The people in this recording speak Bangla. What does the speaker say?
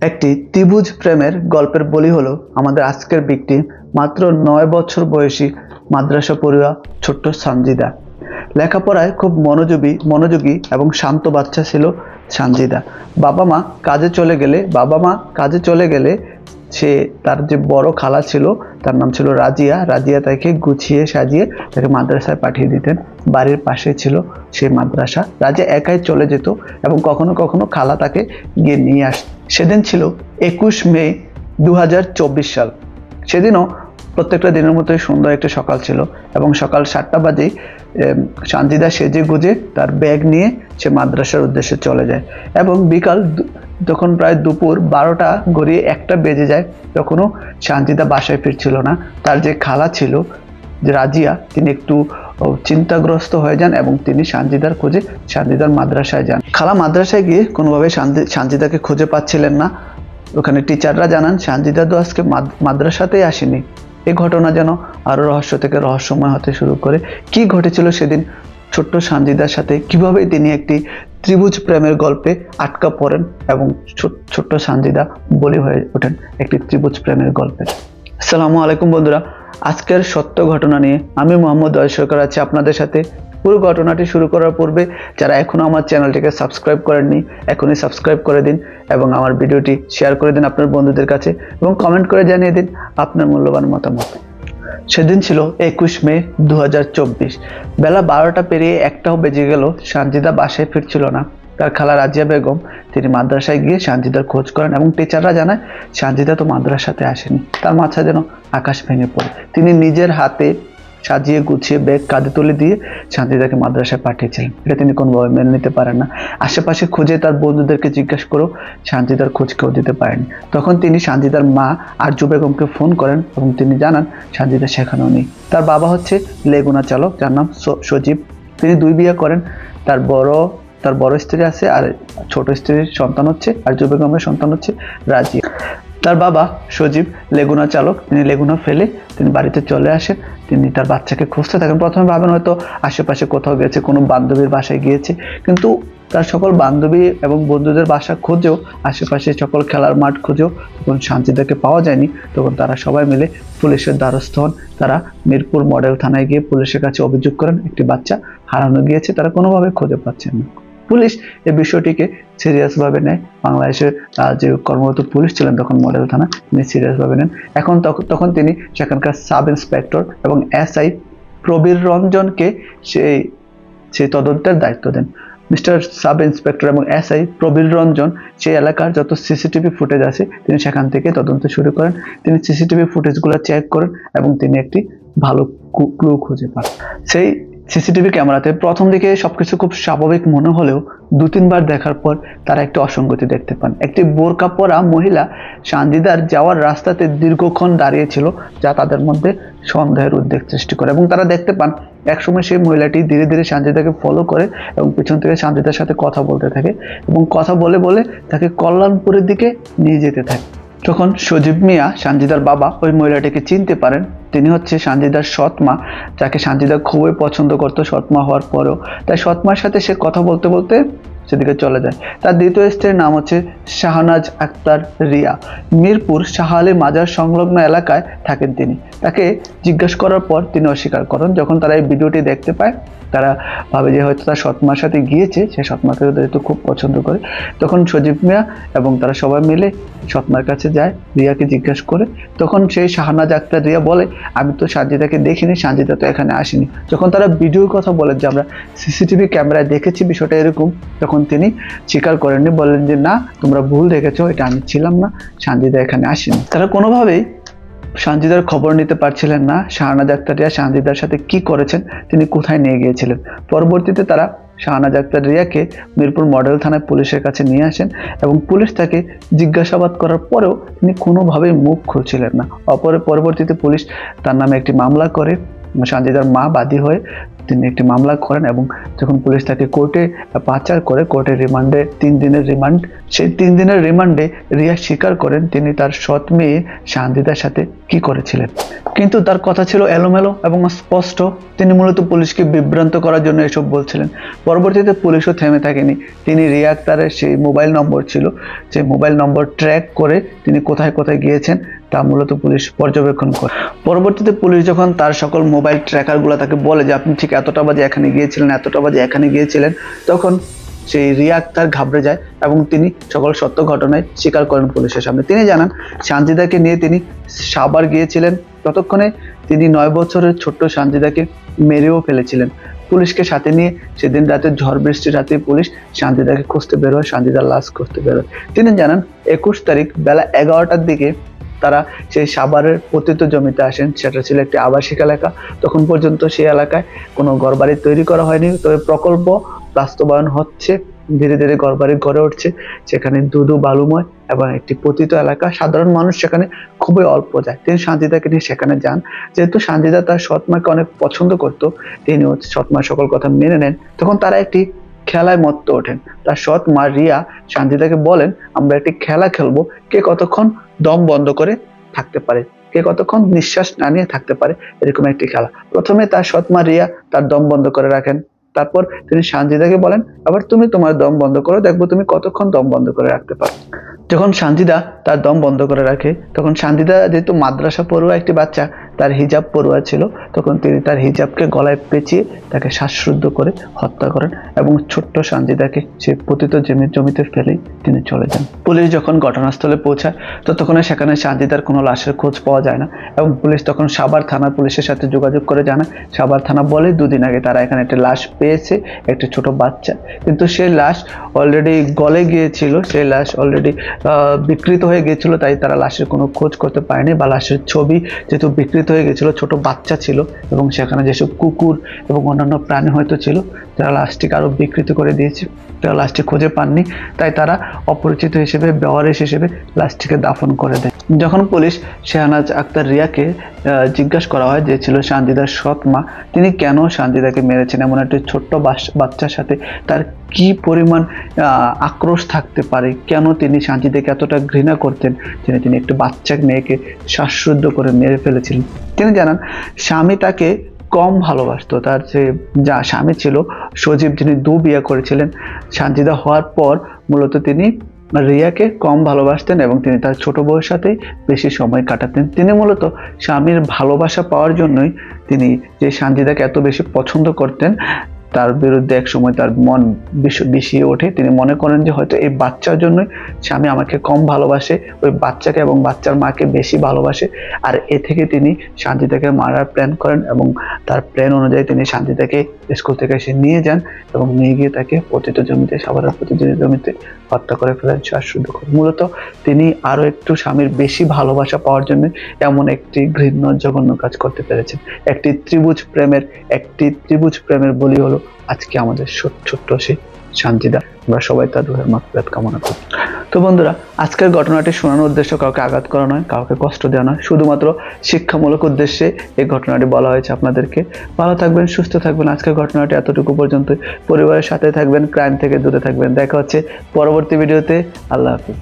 একটি ত্রিভুজ প্রেমের গল্পের বলি হলো আমাদের আজকের ভিকটিম, মাত্র 9 বছর বয়সী মাদ্রাসা পড়ুয়া ছোট্ট সানজিদা। লেখাপড়ায় খুব মনোযোগী এবং শান্ত বাচ্চা ছিল সানজিদা। বাবা মা কাজে চলে গেলে সে তার যে বড় খালা ছিল, তার নাম ছিল রাজিয়া তাকে গুছিয়ে সাজিয়ে তাকে মাদ্রাসায় পাঠিয়ে দিতেন। বাড়ির পাশে ছিল সেই মাদ্রাসা। রাজিয়া একাই চলে যেত এবং কখনো কখনো খালা তাকে গিয়ে নিয়ে আসত। সেদিন ছিল 21 মে 2024 সাল। সেদিনও প্রত্যেকটা দিনের মতোই সুন্দর একটা সকাল ছিল এবং সকাল 7টা বাজেই সানজিদা সেজে গুজে তার ব্যাগ নিয়ে সে মাদ্রাসার উদ্দেশ্যে চলে যায় এবং বিকাল যখন প্রায় দুপুর 12টা গড়িয়ে 1টা বেজে যায়, তখনও সানজিদা বাসায় ফিরছিল না। তার যে খালা ছিল, যে রাজিয়া, তিনি একটু চিন্তাগ্রস্ত হয়ে যান এবং তিনি সানজিদার খোঁজে সানজিদার মাদ্রাসায় যান। খালা মাদ্রাসায় গিয়ে কোনোভাবে সানজিদাকে খুঁজে পাচ্ছিলেন না। ওখানে টিচাররা জানান সানজিদা তো আজকে মাদ্রাসাতেই আসেনি। এই ঘটনা যেন আরো রহস্য থেকে রহস্যময় হতে শুরু করে। কি ঘটেছিল সেদিন ছোট্ট সানজিদার সাথে, কিভাবে তিনি একটি ত্রিভুজ প্রেমের গল্পে আটকা পড়েন এবং ছোট্ট সানজিদা বলি হয়ে ওঠেন একটি ত্রিভুজ প্রেমের গল্পে। আসসালামু আলাইকুম বন্ধুরা, আজকের সত্য ঘটনা নিয়ে আমি মোহাম্মদ ওয়াহিদ সরকার আছি আপনাদের সাথে। পুরো ঘটনাটি শুরু করার পূর্বে যারা এখনো আমার চ্যানেলটিকে সাবস্ক্রাইব করেননি, এখনই সাবস্ক্রাইব করে দিন এবং আমার ভিডিওটি শেয়ার করে দিন আপনার বন্ধুদের কাছে এবং কমেন্ট করে জানিয়ে দিন আপনার মূল্যবান মতামত। সেদিন ছিল 21 মে 2024। বেলা 12টা পেরিয়ে 1টাও বেজে গেল, সানজিদা বাসায় ফিরছিল না। তার খালা রাজিয়া বেগম তিনি মাদ্রাসায় গিয়ে সানজিদার খোঁজ করেন এবং টিচাররা জানায় সানজিদা তো মাদ্রাসাতে আসেনি। তার মাথা যেন আকাশ ভেঙে পড়ে। তিনি নিজের হাতে সাজিয়ে গুছিয়ে ব্যাগ কাঁধে তুলে দিয়ে সানজিদাকে মাদ্রাসায় পাঠিয়েছিলেন। এটা তিনি কোনোভাবে মেনে নিতে পারেন না। আশেপাশে খুঁজে তার বন্ধুদেরকে জিজ্ঞাসা করেও সানজিদার খোঁজ কেউ দিতে পারেনি। তখন তিনি সানজিদার মা আরজু বেগমকে ফোন করেন এবং তিনি জানান সানজিদা সেখানেও নেই। তার বাবা হচ্ছে লেগুনা চালক, যার নাম সজীব। তিনি 2 বিয়ে করেন। তার বড় স্ত্রী আছে আর ছোট স্ত্রীর সন্তান হচ্ছে আরজু বেগমের সন্তান হচ্ছে রাজি। তার বাবা সজীব লেগুনা চালক, তিনি লেগুনা ফেলে তিনি বাড়িতে চলে আসেন। তিনি তার বাচ্চাকে খুঁজতে থাকেন। প্রথমে ভাবেন হয়তো আশেপাশে কোথাও গেছে, কোনো বান্ধবীর বাসায় গিয়েছে, কিন্তু তার সকল বান্ধবী এবং বন্ধুদের বাসা খুঁজেও, আশেপাশে সকল খেলার মাঠ খুঁজেও তখন সানজিদাকে পাওয়া যায়নি। তখন তারা সবাই মিলে পুলিশের দ্বারস্থ হন। তারা মিরপুর মডেল থানায় গিয়ে পুলিশের কাছে অভিযোগ করেন একটি বাচ্চা হারানো গিয়েছে, তারা কোনোভাবে খুঁজে পাচ্ছেন না। পুলিশ এই বিষয়টিকে সিরিয়াসভাবে নেয়। বাংলাদেশের যে কর্মরত পুলিশ ছিলেন তখন মডেল থানা, তিনি সিরিয়াসভাবে নেন। তখন তিনি সেখানকার সাব ইন্সপেক্টর এবং SI প্রবীর রঞ্জনকে সেই তদন্তের দায়িত্ব দেন। মিস্টার সাব ইন্সপেক্টর এবং SI প্রবীর রঞ্জন সেই এলাকার যত CCTV ফুটেজ আছে তিনি সেখান থেকে তদন্ত শুরু করেন। তিনি CCTV ফুটেজগুলো চেক করেন এবং তিনি একটি ভালো ক্লু খুঁজে পান। সেই CCTV ক্যামেরাতে প্রথম দিকে সবকিছু খুব স্বাভাবিক মনে হলেও 2-3 বার দেখার পর তারা একটি অসঙ্গতি দেখতে পান। একটি বোরকা পরা মহিলা সানজিদার যাওয়ার রাস্তাতে দীর্ঘক্ষণ দাঁড়িয়েছিল, যা তাদের মধ্যে সন্দেহের উদ্বেগ সৃষ্টি করে এবং তারা দেখতে পান একসময় সেই মহিলাটি ধীরে ধীরে সানজিদাকে ফলো করে এবং পিছন থেকে সানজিদার সাথে কথা বলতে থাকে এবং কথা বলে বলে তাকে কল্যাণপুরের দিকে নিয়ে যেতে থাকে। তখন সজীব মিয়া, সানজিদার বাবা, ওই মহিলাটিকে চিনতে পারেন। তিনি হচ্ছে সানজিদার সৎ মা, যাকে সানজিদা খুবই পছন্দ করতো সৎ মা হওয়ার পরেও। তাই সৎ মার সাথে সে কথা বলতে বলতে সেদিকে চলে যায়। তার দ্বিতীয় স্ত্রীর নাম হচ্ছে শাহনাজ আক্তার রিয়া। মিরপুর শাহ আলী মাজার সংলগ্ন এলাকায় থাকেন তিনি। তাকে জিজ্ঞাসা করার পর তিনি অস্বীকার করেন। যখন তারা এই ভিডিওটি দেখতে পায়, তারা ভাবে যে হয়তো তার সৎমার সাথে গিয়েছে, সে সৎমাকে যেহেতু খুব পছন্দ করে। তখন সজীব মিয়া এবং তারা সবাই মিলে সৎমার কাছে যায়, রিয়াকে জিজ্ঞাসা করে। তখন সেই শাহনাজ আক্তার রিয়া বলে, আমি তো সানজিদাকে দেখিনি, সানজিদা তো এখানে আসেনি। যখন তারা ভিডিওর কথা বলেন যে আমরা CCTV ক্যামেরায় দেখেছি বিষয়টা এরকম, তখন তিনি স্বীকার করেননি, বললেন যে না, তোমরা ভুল দেখেছো, এটা আমি ছিলাম না, সানজিদা এখানে আসেনি। তারা কোনোভাবেই সানজিদার খবর নিতে পারছিলেন না। শাহনাজ আক্তার রিয়া সানজিদার সাথে কি করেছেন, তিনি কোথায় নিয়ে গিয়েছিলেন। পরবর্তীতে তারা শাহনাজ আক্তার রিয়াকে মিরপুর মডেল থানায় পুলিশের কাছে নিয়ে আসেন এবং পুলিশ তাকে জিজ্ঞাসাবাদ করার পরেও তিনি কোনোভাবেই মুখ খুলছিলেন না। পরবর্তীতে পুলিশ তার নামে একটি মামলা করে। সানজিদার মা বাদী হয়ে তিনি একটি মামলা করেন এবং যখন পুলিশ তাকে কোর্টে পাচার করে, কোর্টে রিমান্ডে 3 দিনের রিমান্ড, সেই 3 দিনের রিমান্ডে রিয়া স্বীকার করেন তিনি তার সৎ মেয়ে সানজিদার সাথে কি করেছিলেন। কিন্তু তার কথা ছিল এলোমেলো এবং স্পষ্ট। তিনি মূলত পুলিশকে বিভ্রান্ত করার জন্য এসব বলছিলেন। পরবর্তীতে পুলিশও থেমে থাকেনি। তিনি রিয়া আক্তারের সেই মোবাইল নম্বর ছিল, যে মোবাইল নম্বর ট্র্যাক করে তিনি কোথায় কোথায় গিয়েছেন তা মূলত পুলিশ পর্যবেক্ষণ করে। পরবর্তীতে পুলিশ যখন তার সকল মোবাইল ট্র্যাকারগুলো তাকে বলে যে আপনি ঠিক এতটা বাজে এখানে গিয়েছিলেন, এতটা বাজে এখানে গিয়েছিলেন, তখন সেই রিয়া আক্তার ঘাবড়ে যায় এবং তিনি সকল সত্য ঘটনায় স্বীকার করেন পুলিশের সামনে। তিনি জানান সানজিদাকে নিয়ে তিনি সাভার গিয়েছিলেন, ততক্ষণে তিনি 9 বছরের ছোট্ট সানজিদাকে মেরেও ফেলেছিলেন। পুলিশকে সাথে নিয়ে সেদিন রাতে ঝড় বৃষ্টির রাতে পুলিশ সানজিদাকে খুঁজতে বেরোয়, সানজিদার লাশ খুঁজতে বেরোয়। তিনি জানান 21 তারিখ বেলা 11টার দিকে তারা সেই সাভারের পতিত জমিতে আসেন। সেটা ছিল একটি আবাসিক এলাকা। তখন পর্যন্ত সেই এলাকায় কোনো ঘরবাড়ি তৈরি করা হয়নি, তবে প্রকল্প বাস্তবায়ন হচ্ছে, ধীরে ধীরে ঘরবাড়ি গড়ে উঠছে। সেখানে ধুধু বালুময় এবং একটি পতিত এলাকা, সাধারণ মানুষ সেখানে খুবই অল্প যায়। তিনি সানজিদাকে নিয়ে সেখানে যান। যেহেতু সানজিদা তার সৎমাকে অনেক পছন্দ করত, তিনি সৎমার সকল কথা মেনে নেন। তখন তারা একটি খেলায় মত্ত ওঠেন। তার সৎ মা রিয়া সানজিদাকে বলেন আমরা একটি খেলা খেলবো, কে কতক্ষণ দম বন্ধ করে থাকতে পারে, কে কতক্ষণ নিঃশ্বাস না নিয়ে থাকতে পারে, এরকম একটি খেলা। প্রথমে তার সৎ মা রিয়া তার দম বন্ধ করে রাখেন। তারপর তিনি সানজিদাকে বলেন আবার তুমি তোমার দম বন্ধ করো, দেখবো তুমি কতক্ষণ দম বন্ধ করে রাখতে পারো। যখন সানজিদা তার দম বন্ধ করে রাখে, তখন সানজিদা যেহেতু মাদ্রাসা পড়ুয়া একটি বাচ্চা, তার হিজাব পড়ুয়া ছিল, তখন তিনি তার হিজাবকে গলায় পেঁচিয়ে তাকে শ্বাসরুদ্ধ করে হত্যা করেন এবং ছোট্ট সানজিদাকে সে পতিত জমিতে ফেলেই তিনি চলে যান। পুলিশ যখন ঘটনাস্থলে পৌঁছায় ততক্ষণে সেখানে সানজিদার কোনো লাশের খোঁজ পাওয়া যায় না এবং পুলিশ তখন সাভার থানা পুলিশের সাথে যোগাযোগ করে জানায়। সাভার থানা বলে 2 দিন আগে তারা এখানে একটি লাশ পেয়েছে, একটি ছোট বাচ্চা, কিন্তু সেই লাশ অলরেডি গলে গিয়েছিল, সেই লাশ অলরেডি বিকৃত হয়ে গিয়েছিল, তাই তারা লাশের কোনো খোঁজ করতে পারেনি বা লাশের ছবি যেহেতু বিকৃত হয়ে গেছিল, ছোট বাচ্চা ছিল এবং সেখানে যেসব কুকুর এবং অন্যান্য প্রাণী হয়তো ছিল, তারা লাশটিকে আরো বিকৃত করে দিয়েছে, তারা লাশটি খুঁজে পাননি, তাই তারা অপরিচিত হিসেবে বেওয়ারিশ হিসেবে লাশটিকে দাফন করে দেয়। যখন পুলিশ শেহনাজ আক্তার রিয়াকে জিজ্ঞাসা করা হয়, যে ছিল সানজিদার সৎ মা, তিনি কেন সানজিদাকে মেরেছেন, এমন একটি ছোট্ট বাচ্চার সাথে তার কি পরিমাণ আক্রোশ থাকতে পারে, কেন তিনি সানজিদাকে এতটা ঘৃণা করতেন যে তিনি একটি বাচ্চা মেয়েকে শ্বাসরুদ্ধ করে মেরে ফেলেছিলেন। তিনি জানান স্বামী তাকে কম ভালোবাসতো। তার যে স্বামী ছিল সজীব, যিনি 2 বিয়ে করেছিলেন, সানজিদা হওয়ার পর মূলত তিনি রিয়াকে কম ভালোবাসতেন এবং তিনি তার ছোট বউয়ের সাথেই বেশি সময় কাটাতেন। তিনি মূলত স্বামীর ভালোবাসা পাওয়ার জন্যই তিনি যে সানজিদাকে এত বেশি পছন্দ করতেন, তার বিরুদ্ধে এক সময় তার মন বিষিয়ে ওঠে। তিনি মনে করেন যে হয়তো এই বাচ্চার জন্যই স্বামী আমাকে কম ভালোবাসে, ওই বাচ্চাকে এবং বাচ্চার মাকে বেশি ভালোবাসে, আর এ থেকে তিনি সানজিদাকে মারার প্ল্যান করেন এবং তার প্ল্যান অনুযায়ী তিনি সানজিদাকে স্কুল থেকে এসে নিয়ে যান এবং নিয়ে গিয়ে তাকে পতিত জমিতে, সাভারের পতিত জমিতে হত্যা করে ফেলেন, শ্বাসরুদ্ধ করে। মূলত তিনি আরো একটু স্বামীর বেশি ভালোবাসা পাওয়ার জন্য এমন একটি ঘৃণ্য জঘন্য কাজ করতে পেরেছেন। একটি ত্রিভুজ প্রেমের বলি হলো আজকে আমাদের ছোট্ট সেই সানজিদা। আমরা সবাই তার রুহের মাগফিরাত কামনা করি। তো বন্ধুরা, আজকের ঘটনাটি শোনানোর উদ্দেশ্য কাউকে আঘাত করা নয়, কাউকে কষ্ট দেওয়া নয়, শুধুমাত্র শিক্ষামূলক উদ্দেশ্যে এই ঘটনাটি বলা হয়েছে আপনাদেরকে। ভালো থাকবেন, সুস্থ থাকবেন। আজকের ঘটনাটি এতটুকু পর্যন্তই। পরিবারের সাথে থাকবেন, ক্রাইম থেকে দূরে থাকবেন। দেখা হচ্ছে পরবর্তী ভিডিওতে। আল্লাহ হাফিজ।